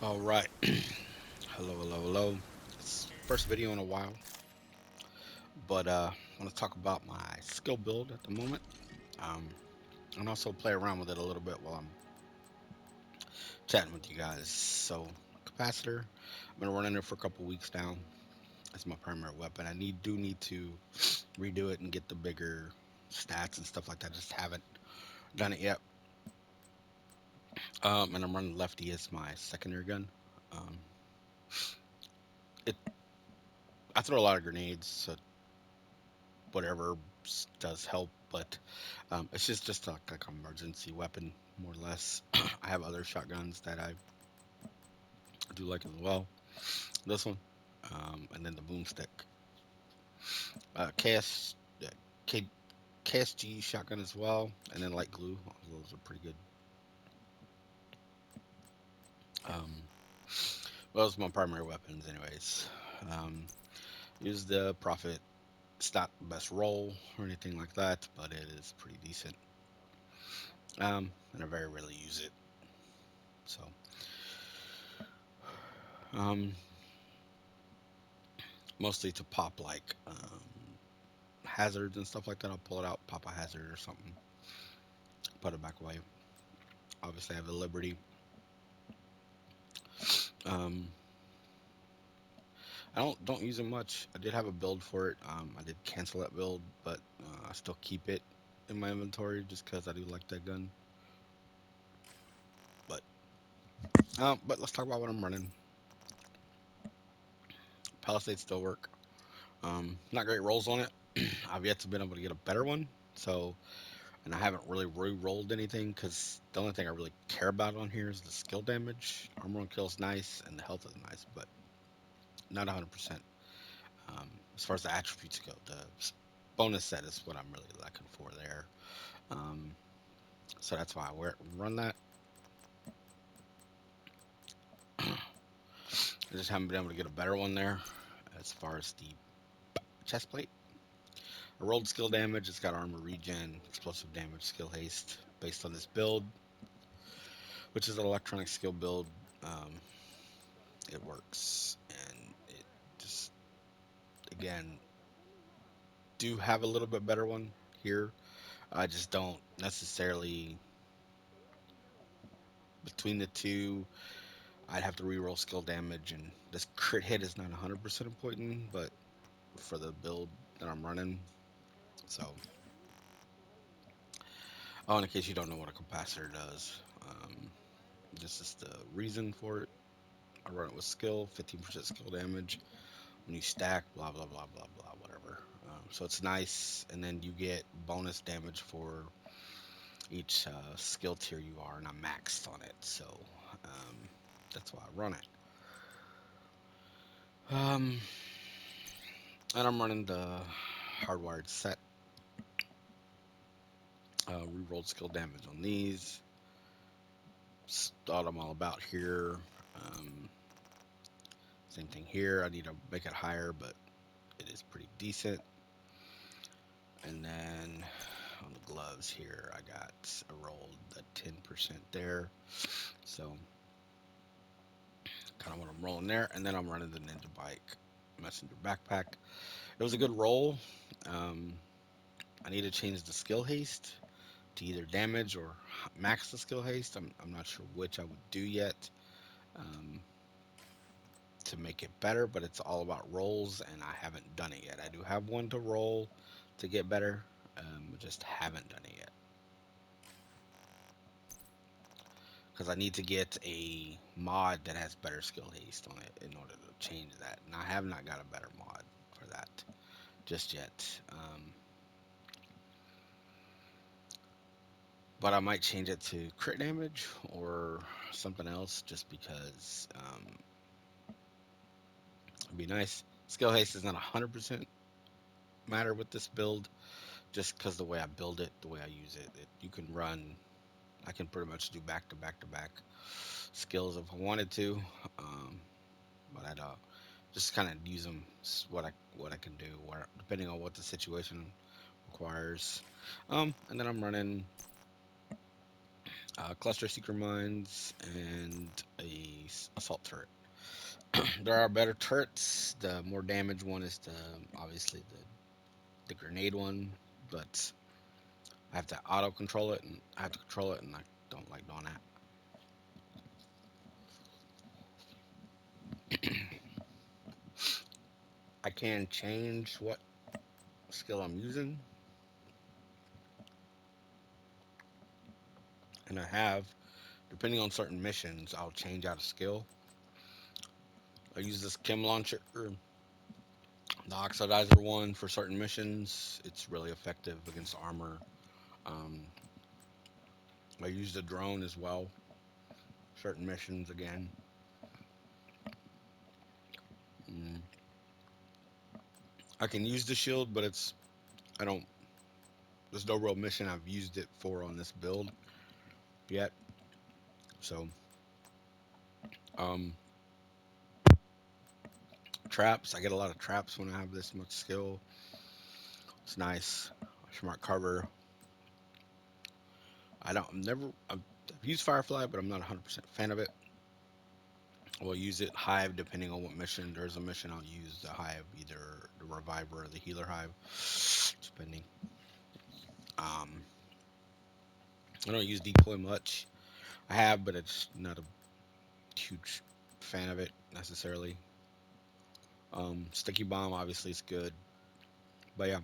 All right. Hello, hello, hello. It's first video in a while, but I want to talk about my skill build at the moment, um, and also play around with it a little bit while I'm chatting with you guys. So, capacitor, I've been running it for a couple weeks now. It's my primary weapon. I do need to redo it and get the bigger stats and stuff like that. Just haven't done it yet. And I'm running lefty as my secondary gun. Um, it I throw a lot of grenades, so whatever does help, but it's just like an emergency weapon, more or less. I have other shotguns that I do like as well. This one, and then the boomstick. KS, K, KSG shotgun as well, and then light glue. Those are pretty good. Um, those are my primary weapons, anyways. Um, use the profit. It's not the best roll or anything like that, but it is pretty decent. And I very rarely use it. So, um, mostly to pop like hazards and stuff like that. I'll pull it out, pop a hazard or something, put it back away. Obviously, I have the Liberty. Um, I don't use it much. I did have a build for it. I did cancel that build, but I still keep it in my inventory just because I do like that gun. But but let's talk about what I'm running. Palisade still work. Not great rolls on it. I've yet to been able to get a better one. So, and I haven't really re-rolled anything because the only thing I really care about on here is the skill damage. Armor on kill is nice and the health is nice, but not 100%. As far as the attributes go, the bonus set is what I'm really looking for there. Um, so that's why run that. I just haven't been able to get a better one there. As far as the chest plate, I rolled skill damage. It's got armor regen, explosive damage, skill haste based on this build, which is an electronic skill build. Um, it works, and it just again do have a little bit better one here. I just don't necessarily between the two. I'd have to reroll skill damage, and this crit hit is not 100% important, but for the build that I'm running. So, oh, in case you don't know what a capacitor does, this is the reason for it. I run it with skill, 15% skill damage. When you stack, blah, blah, blah, blah, blah, whatever. So it's nice, and then you get bonus damage for each skill tier you are, and I'm maxed on it. So, um, that's why I run it. Um, and I'm running the hardwired set. Rerolled skill damage on these. Thought I'm all about here. Um, Same thing here. I need to make it higher, but it is pretty decent. And then on the gloves here, I rolled the 10% there. So kind of what I'm rolling there. And then I'm running the Ninja Bike Messenger backpack. It was a good roll. Um, I need to change the skill haste to either damage or max the skill haste. I'm not sure which I would do yet. Um, to make it better, but it's all about rolls, and I haven't done it yet. I do have one to roll to get better, just haven't done it yet because I need to get a mod that has better skill haste on it in order to change that, and I have not got a better mod for that just yet. But I might change it to crit damage or something else just because it'd be nice. Skill haste is not 100% matter with this build, just because the way I build it, the way I use it, you can run. I can pretty much do back to back to back skills if I wanted to, um, but I don't. Just kind of use them what I can do, where depending on what the situation requires. And then I'm running cluster seeker mines and a assault turret. There are better turrets. The more damage one is obviously the grenade one, but I have to auto control it, and I have to control it, and I don't like doing that. I can change what skill I'm using, and I have, depending on certain missions, I'll change out a skill. I use this chem launcher, the oxidizer one, for certain missions. It's really effective against armor. Um, I use the drone as well, certain missions again. Mm. I can use the shield, but I don't. There's no real mission I've used it for on this build yet. So, um, traps. I get a lot of traps when I have this much skill. It's nice. Smart cover. I've used Firefly, but I'm not 100% fan of it. We'll use it Hive depending on what mission. There's a mission I'll use the Hive, either the Reviver or the Healer Hive, depending. Um, I don't use Decoy much. I have, but it's not a huge fan of it necessarily. Sticky Bomb obviously is good, but yeah,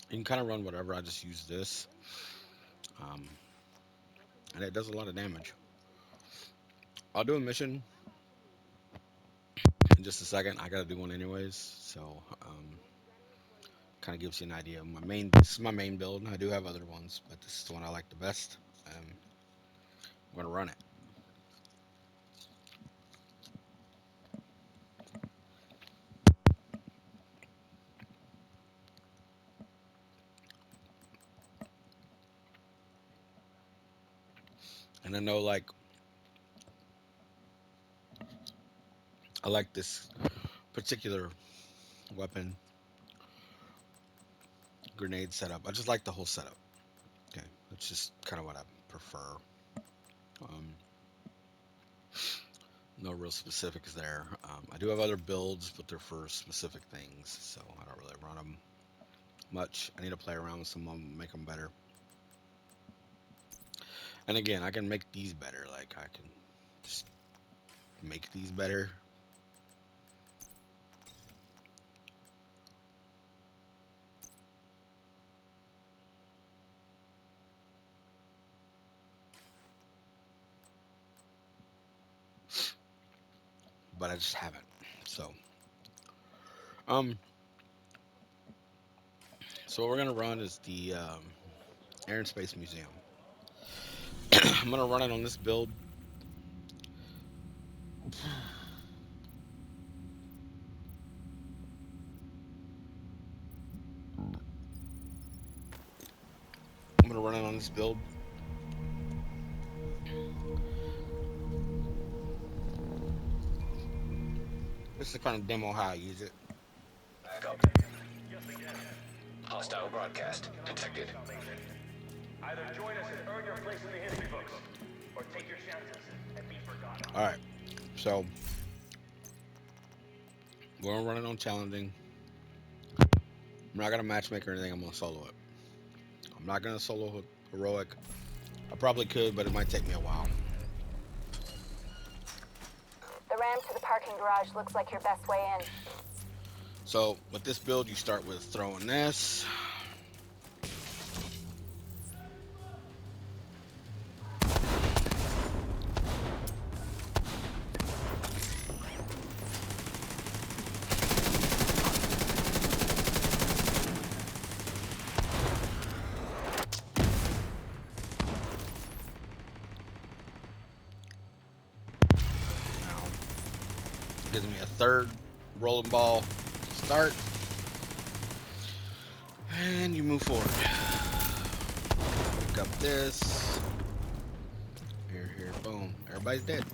you can kind of run whatever. I just use this, um, and it does a lot of damage. I'll do a mission in just a second. I gotta do one anyways, so kind of gives you an idea. This is my main build. I do have other ones, but this is the one I like the best. I'm gonna run it. And I know, like, I like this particular weapon grenade setup. I just like the whole setup. Okay, that's just kind of what I prefer. Um, no real specifics there. I do have other builds, but they're for specific things, so I don't really run them much. I need to play around with some of them, make them better. And again, I can make these better. Like, I can just make these better. But I just haven't. So, um, so what we're gonna run is the Air and Space Museum. I'm gonna run it on this build. I'm gonna run it on this build. This is the kind of demo how I use it. Back up. Hostile broadcast detected. Either join us and earn your place in the history books, or take your chances and be forgotten. All right, so we're gonna run it on challenging. I'm not gonna matchmake or anything. I'm gonna solo it. I'm not gonna solo heroic. I probably could, but it might take me a while. The ramp to the parking garage looks like your best way in. So with this build, you start with throwing this. Gives me a third rolling ball start, and you move forward. Pick up this. Here, boom. Everybody's dead.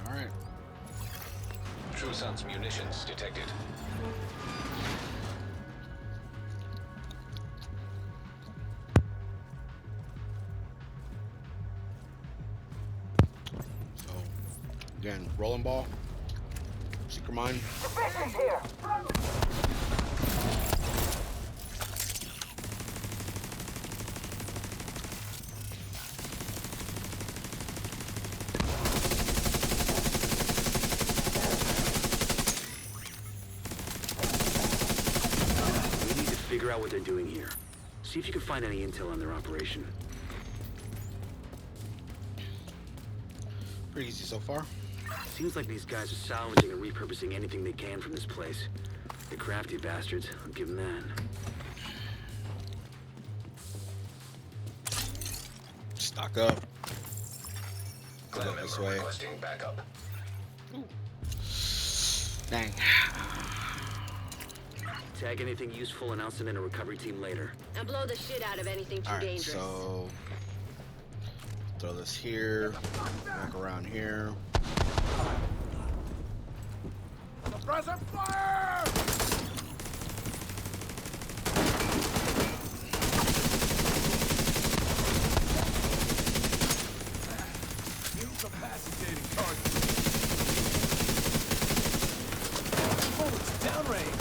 All right. True Sun's munitions detected. So, again, rolling ball, secret mine. Suspicions here! We need to figure out what they're doing here. See if you can find any intel on their operation. Pretty easy so far. Seems like these guys are salvaging and repurposing anything they can from this place. They're crafty bastards, I'll give them that. Stock up. Clan Go this member way. requesting backup. Dang. Tag anything useful and I'll send in a recovery team later. And blow the shit out of anything too All right, dangerous. so throw this here. Walk around here. Suppressor fire! Incapacitating target. Oh, it's downrange.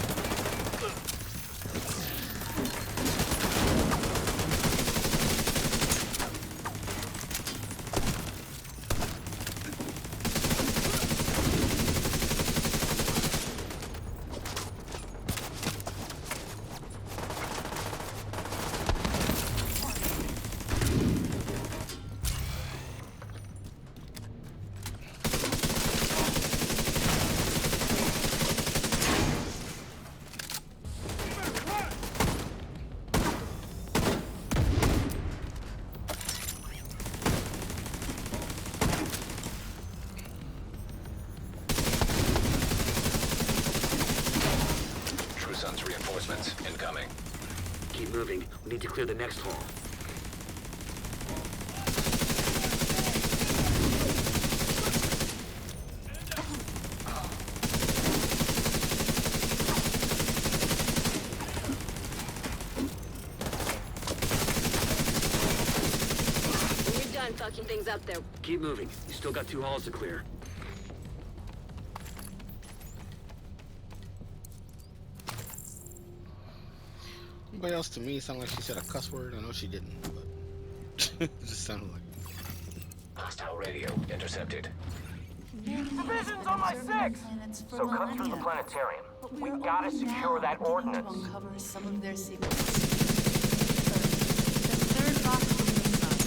True Sun's reinforcements incoming. Keep moving. We need to clear the next hall. When you're done fucking things up there, Keep moving. You still got 2 halls to clear. Anybody else to me sound like she said a cuss word? I know she didn't, but it just sounded like. Hostile radio intercepted. Division's on my 6! So cut through the planetarium. We gotta secure that ordnance. To uncover some of their secrets. First, the third box from the sun.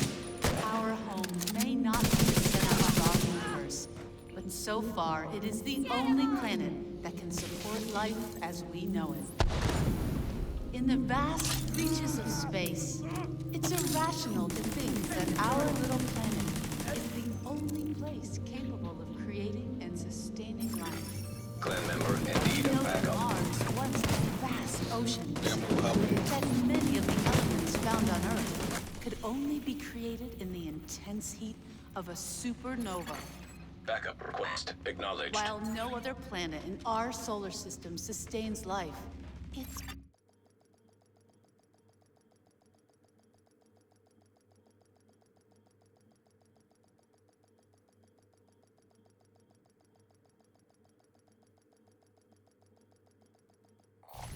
Our home may not be the center of our universe, but so far it is the only planet that can support life as we know it. In the vast reaches of space, it's irrational to think that our little planet is the only place capable of creating and sustaining life. Clan member in need We know of that backup. Mars once had vast oceans, Yeah, I'm gonna help you. that many of the elements found on Earth could only be created in the intense heat of a supernova. Backup request acknowledged. While no other planet in our solar system sustains life, it's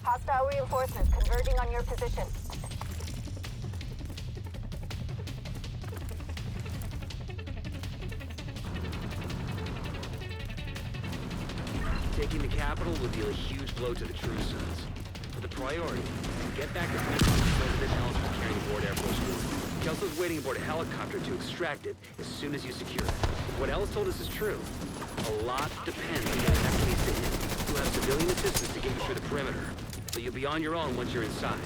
Hostile reinforcements converging on your position. Taking the capital will deal a huge blow to the True Sons. For the priority, get back the President Ellis carrying aboard Air Force One. Kelso's waiting aboard a helicopter to extract it as soon as you secure it. If what Ellis told us is true, a lot depends on what activities to him. You'll have civilian assistance to get you through the perimeter, so you'll be on your own once you're inside.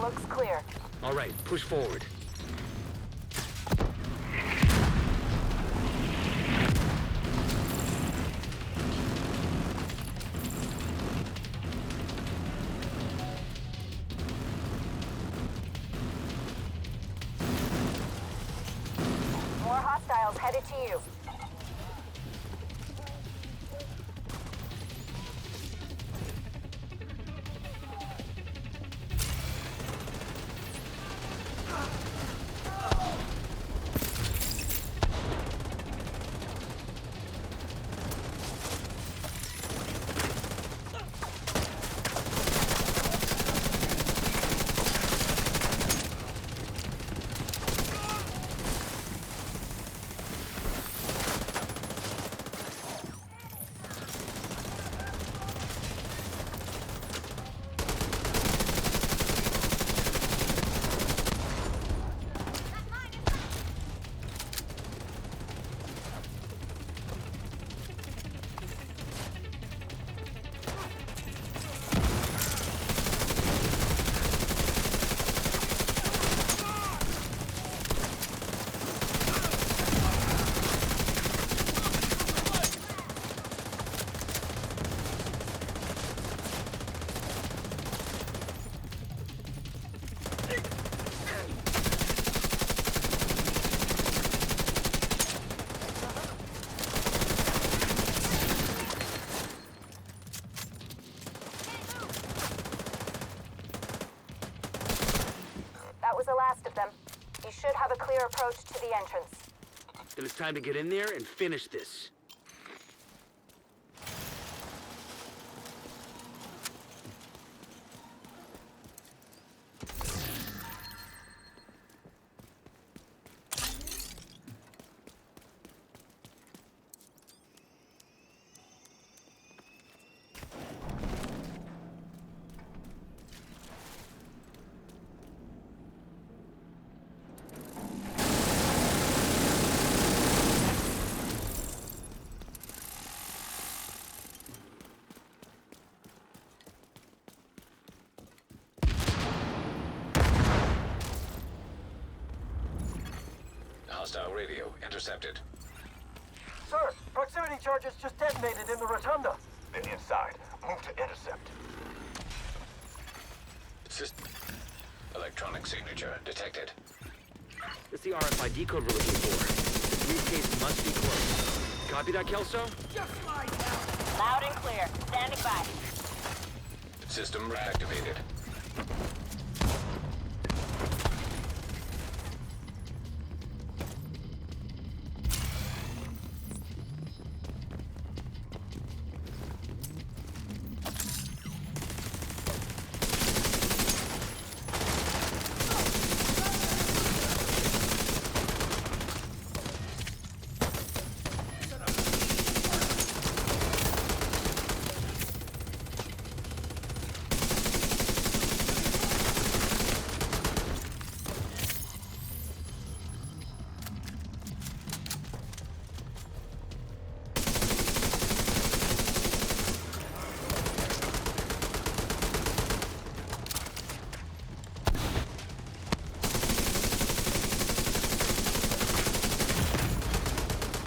Looks clear. All right, push forward. More hostiles headed to you. That was the last of them. You should have a clear approach to the entrance. Then it's time to get in there and finish this. Hostile radio intercepted. Sir, proximity charges just detonated in the rotunda. Then inside. Move to intercept. Electronic signature detected. That's the RFID code we're looking for. The briefcase must be closed. Copy that, Kelso? Loud and clear. Standing by. System reactivated.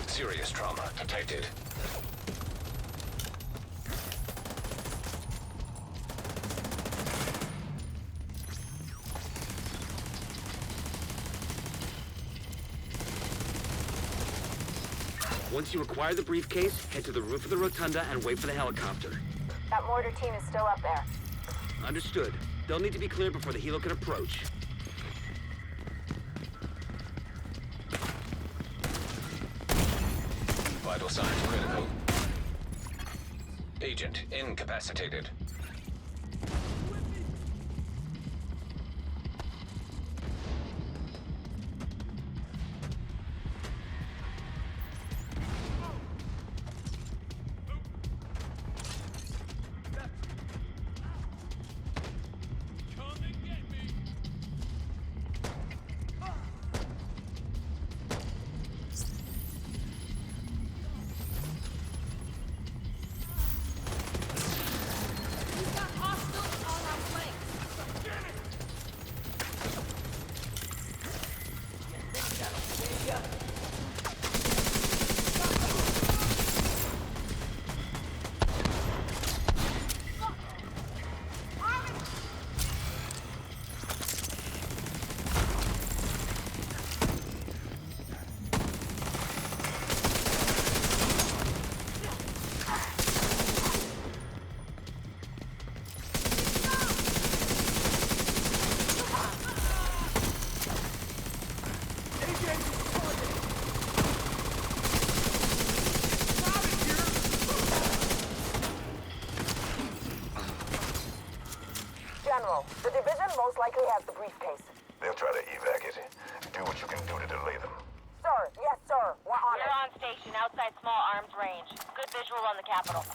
Serious trauma detected. Once you acquire the briefcase, head to the roof of the rotunda and wait for the helicopter. That mortar team is still up there. Understood. They'll need to be cleared before the helo can approach. Vital signs critical. Agent incapacitated. General, the division most likely has the briefcase. They'll try to evac it. Do what you can do to delay them. Sir, yes, sir. We're on We're it. on station outside small arms range. Good visual on the capital.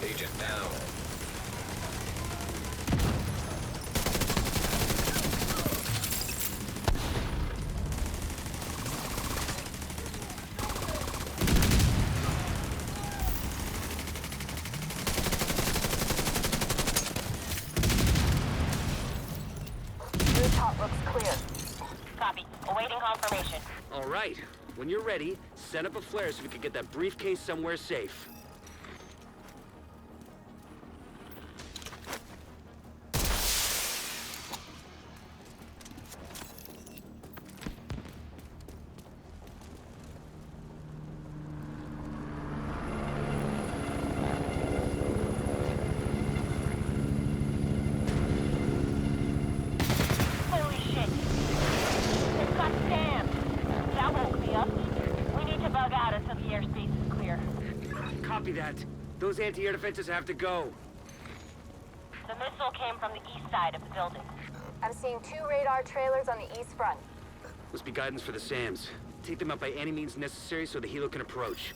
Agent down. Rooftop looks clear. Copy. Awaiting confirmation. All right. When you're ready, set up a flare so we can get that briefcase somewhere safe. Holy shit. It's got Sam. That woke me up. We need to bug out until the airspace is clear. Copy that. Those anti-air defenses have to go. The missile came from the east side of the building. I'm seeing 2 radar trailers on the east front. Must be guidance for the SAMs. Take them out by any means necessary so the helo can approach.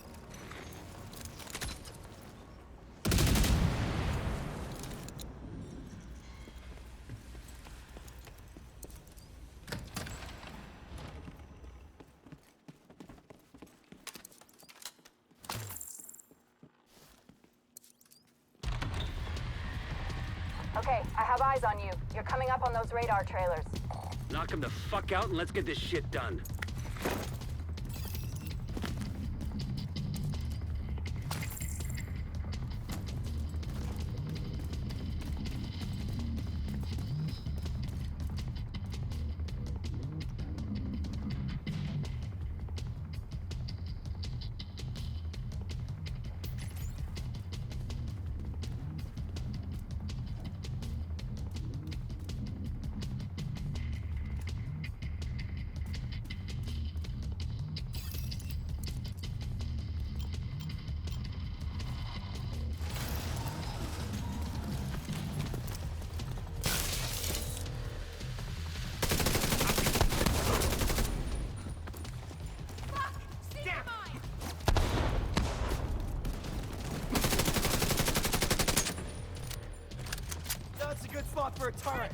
Okay, I have eyes on you. You're coming up on those radar trailers. Knock them the fuck out and let's get this shit done. That's a good spot for a turret.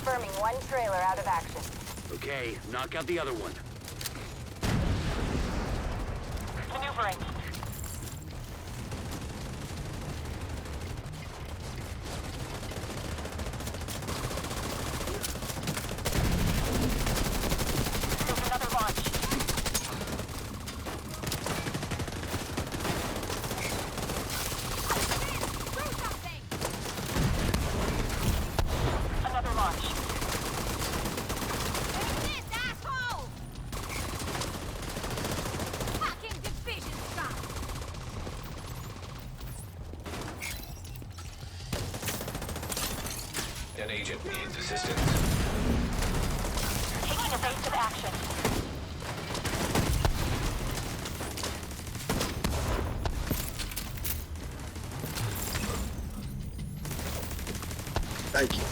Confirming one trailer out of action. Okay, knock out the other one. Maneuvering. There's another launch. Another launch. An agent needs assistance. Taking evasive action. Thank you.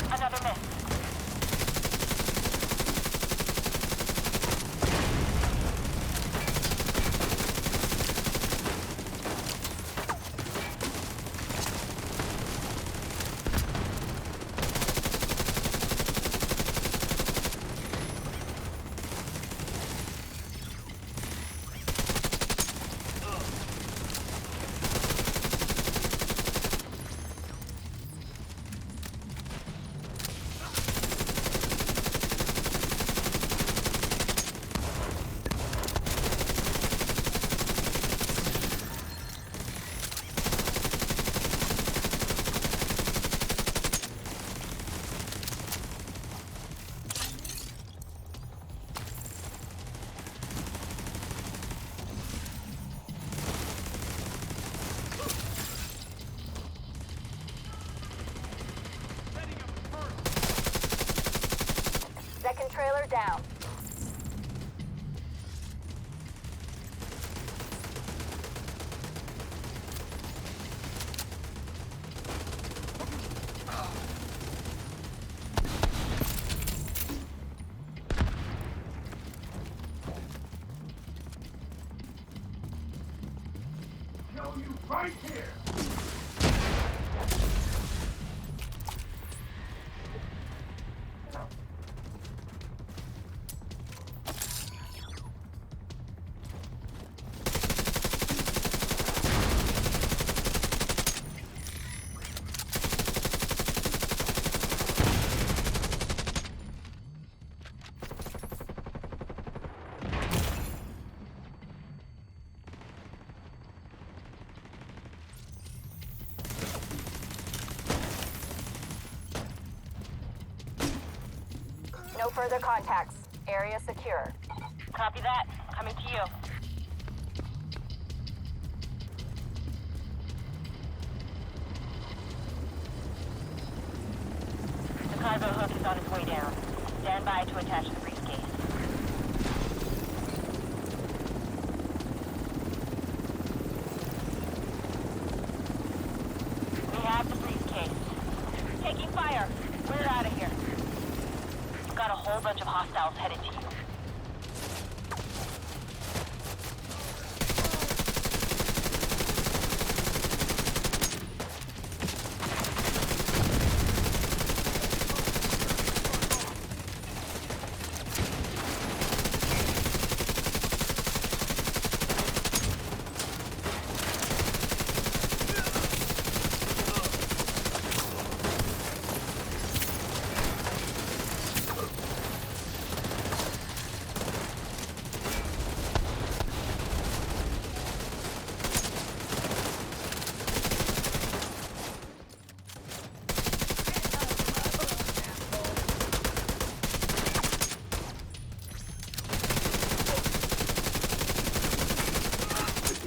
Another miss. Second trailer down. Right here! No further contacts. Area secure. Copy that. Coming to you. The cargo hook is on its way down. Stand by to attach the briefcase. We have the briefcase. Taking fire. We're out of here. Got a whole bunch of hostiles headed to you.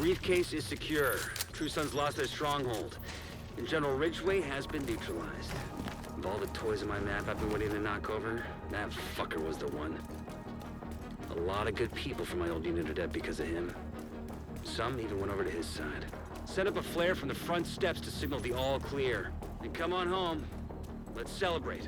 briefcase is secure. True Sons lost their stronghold, and General Ridgway has been neutralized. Of all the toys on my map I've been waiting to knock over, that fucker was the one. A lot of good people from my old unit are dead because of him. Some even went over to his side. Set up a flare from the front steps to signal the all clear. And come on home. Let's celebrate.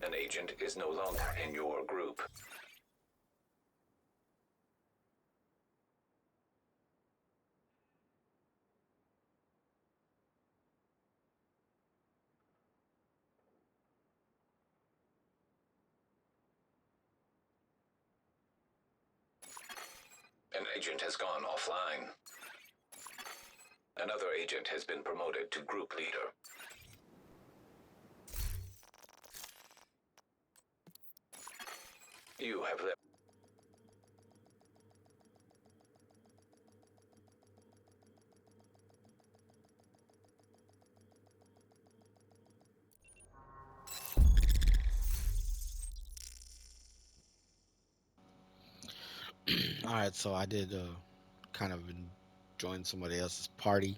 An agent is no longer in your group. An agent has gone offline. Another agent has been promoted to group leader. You have left. All right, so I did kind of join somebody else's party,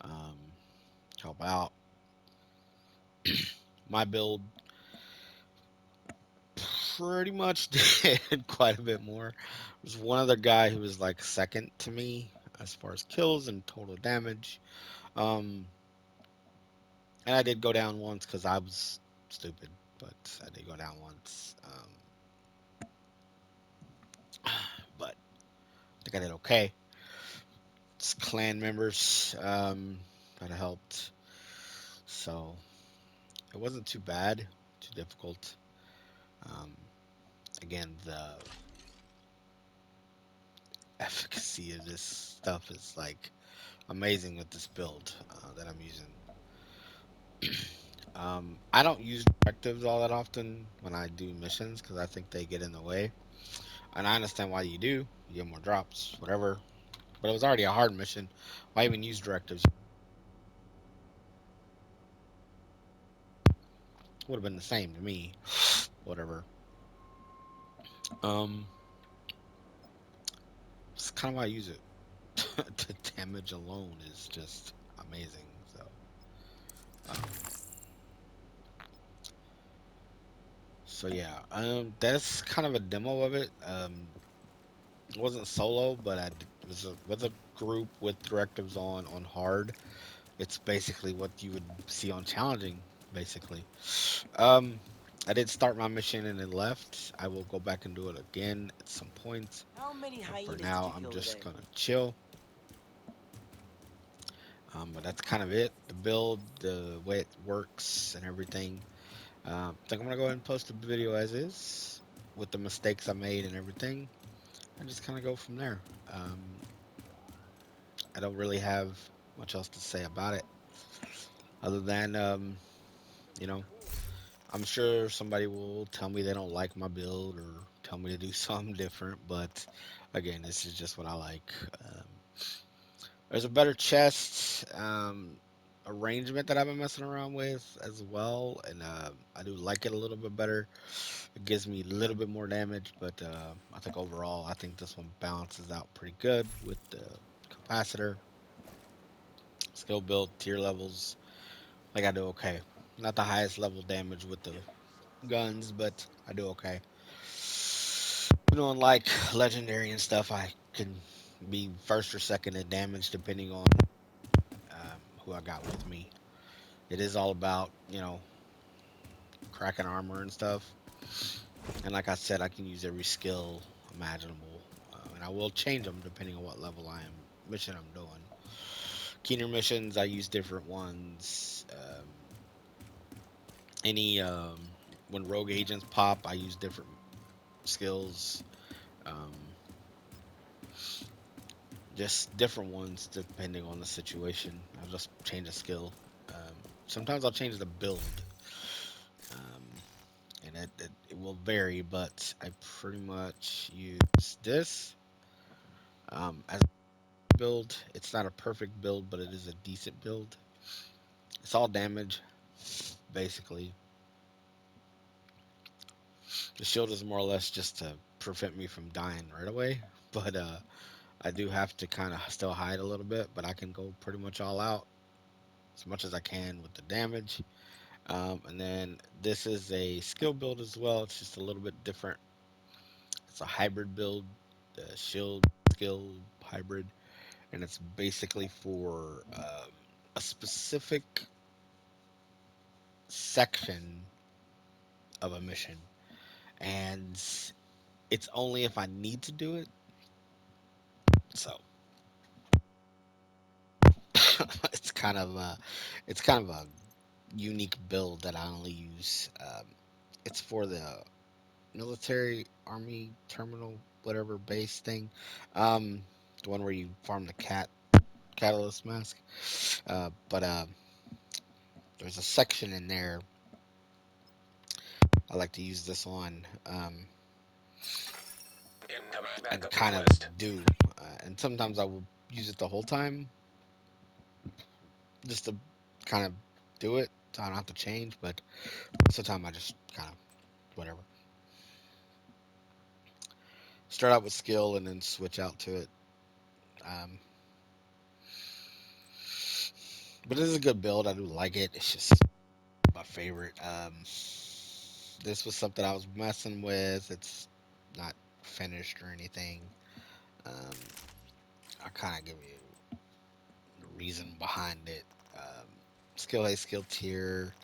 um, help out. My build pretty much did quite a bit more. There's one other guy who was like second to me as far as kills and total damage. Um, and I did go down once because I was stupid, but I did go down once. But I think I did okay. It's clan members that helped, so it wasn't too bad, too difficult. Um, Again, the efficacy of this stuff is like amazing with this build that I'm using. I don't use directives all that often when I do missions because I think they get in the way. And I understand why you do. You get more drops, whatever. But it was already a hard mission. Why even use directives? Would have been the same to me. Whatever. Um, it's kind of why I use it. The damage alone is just amazing. Um, so yeah, that's kind of a demo of it. It wasn't solo, but it was with a group with directives on hard. It's basically what you would see on challenging, basically. Um, I did start my mission and then left. I will go back and do it again at some point. How many But for hyenas did you now, I'm kill just today? gonna chill. But that's kind of it. The build, the way it works, and everything. I think I'm gonna go ahead and post the video as is with the mistakes I made and everything, and just kind of go from there. Um, I don't really have much else to say about it, other than you know, I'm sure somebody will tell me they don't like my build or tell me to do something different. But again, this is just what I like. There's a better chest arrangement that I've been messing around with as well, and I do like it a little bit better. It gives me a little bit more damage, but I think overall, I think this one balances out pretty good with the capacitor, skill build, tier levels. Like I do okay. Not the highest level damage with the guns, but I do okay. On like legendary and stuff, I can be first or second in damage depending on who I got with me. It is all about, cracking armor and stuff. And like I said, I can use every skill imaginable. And and I will change them depending on what level I am mission I'm doing. Keener missions, I use different ones. Any When rogue agents pop, I use different skills. Um, just different ones depending on the situation. I'll just change a skill. Sometimes I'll change the build, um, and it will vary, but I pretty much use this as a build. It's not a perfect build, but it is a decent build. It's all damage, basically. The shield is more or less just to prevent me from dying right away, but I do have to kind of still hide a little bit, but I can go pretty much all out as much as I can with the damage. And then this is a skill build as well. It's just a little bit different. It's a hybrid build, shield skill hybrid, and it's basically for a specific section of a mission, and it's only if I need to do it. So it's kind of a unique build that I only use. It's for the military army terminal whatever base thing, um, the one where you farm the catalyst mask. But there's a section in there I like to use this on, Incoming and backup kind of request. do. And sometimes I will use it the whole time just to kind of do it, so I don't have to change. But most of the time I just kind of whatever. Start out with skill and then switch out to it. Um, but this is a good build. I do like it. It's just my favorite. This was something I was messing with. It's not finished or anything. Um, I'll kind of give you the reason behind it. Um, skill A, skill tier.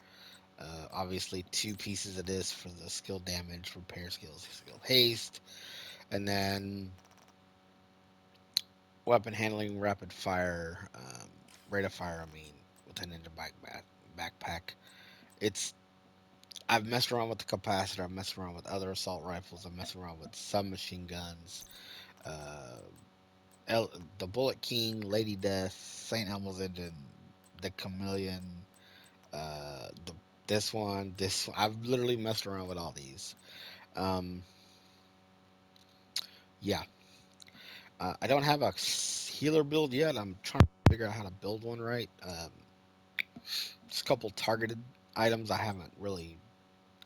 Obviously, two pieces of this for the skill damage, repair skills, skill haste, and then weapon handling, rapid fire, rate of fire. I mean, with an ninja backpack. It's I've messed around with the capacitor. I've messed around with other assault rifles. I've messed around with submachine guns. Uh, the Bullet King, Lady Death, Saint Elmo's Engine, the Chameleon, the this one. I've literally messed around with all these. Um, yeah, I don't have a healer build yet. I'm trying to figure out how to build one right. Just a couple targeted items I haven't really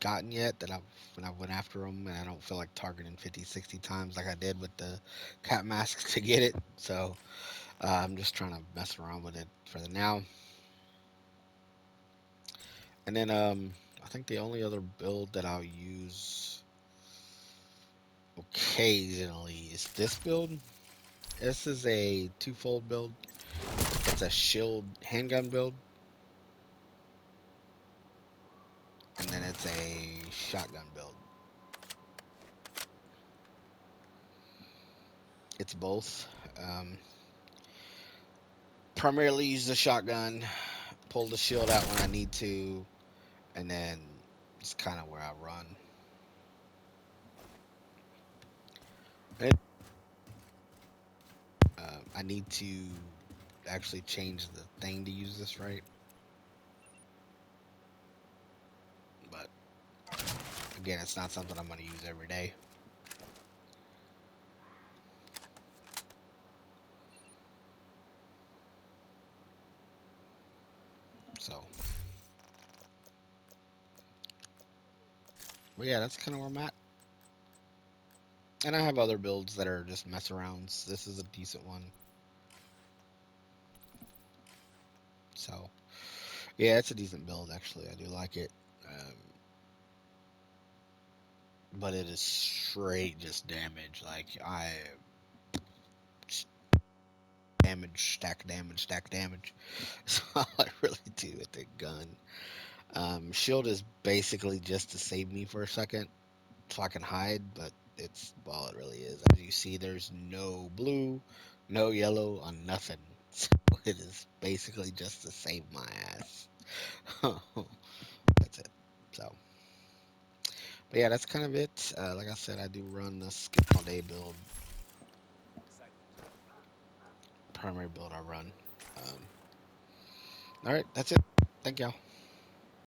gotten yet that when I went after them, and I don't feel like targeting 50, 60 times like I did with the cat mask to get it. So I'm just trying to mess around with it for the now. And then I think the only other build that I'll use occasionally is this build. This is a twofold build. It's a shield handgun build, and then it's a shotgun build. It's both. Um, Primarily use the shotgun, pull the shield out when I need to, and then it's kind of where I run. I need to actually change the thing to use this right, but again, it's not something I'm going to use every day. So, but yeah, that's kind of where I'm at. And I have other builds that are just mess arounds. This is a decent one. So, yeah, it's a decent build actually. I do like it. But it is straight just damage. Like damage, stack damage. That's all I really do with the gun. Shield is basically just to save me for a second so I can hide, but it's all it really is. I use see there's no blue, no yellow on nothing. So it is basically just to save my ass. That's it. So, but yeah, that's kind of it. Like I said, I do run the skip all day build, primary build I run. All right, that's it. Thank y'all.